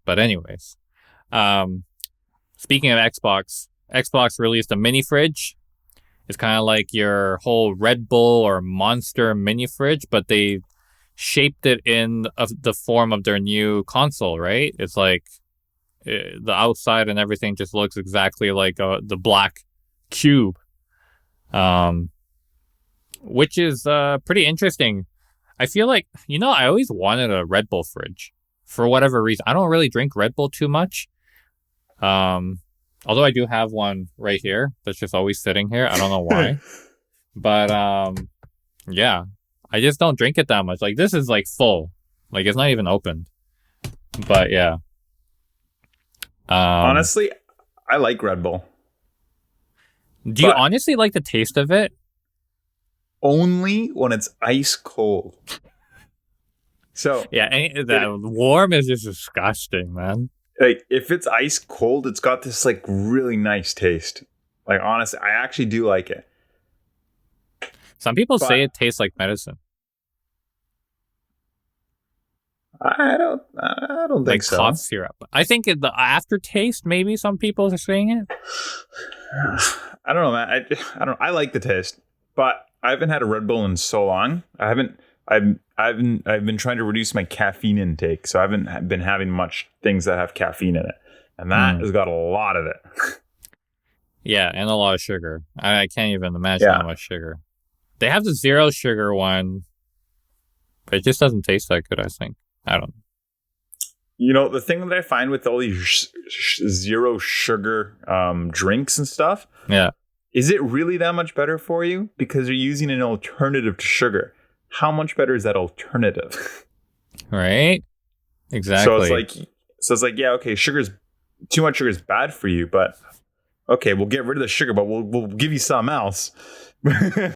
But anyways, um, speaking of Xbox, Xbox released a mini fridge. It's kind of like your whole Red Bull or Monster mini fridge, but they shaped it in the form of their new console, right? It's like the outside and everything just looks exactly like the black cube, um, which is pretty interesting. I feel like, I always wanted a Red Bull fridge for whatever reason. I don't really drink Red Bull too much. Although I do have one right here that's just always sitting here. I don't know why. But yeah, I just don't drink it that much. Like, this is like full. Like, it's not even opened. But yeah. Honestly, I like Red Bull. Do you honestly like the taste of it? Only when it's ice cold. So yeah, that warm is just disgusting, man. Like, if it's ice cold, it's got this like really nice taste. Like, honestly, I actually do like it. Some people say it tastes like medicine. I don't think so. Like cough syrup. I think the aftertaste, maybe some people are saying it. I don't know, man. I like the taste, but I haven't had a Red Bull in so long. I've been trying to reduce my caffeine intake, so I haven't been having much things that have caffeine in it, and that has got a lot of it. Yeah, and a lot of sugar. I can't even imagine how much sugar. They have the zero sugar one, but it just doesn't taste that good, I think. I don't know. The thing that I find with all these zero sugar drinks and stuff, is it really that much better for you? Because you're using an alternative to sugar. How much better is that alternative? Right? Exactly. So it's like, yeah, okay, too much sugar is bad for you, but okay, we'll get rid of the sugar, but we'll give you something else.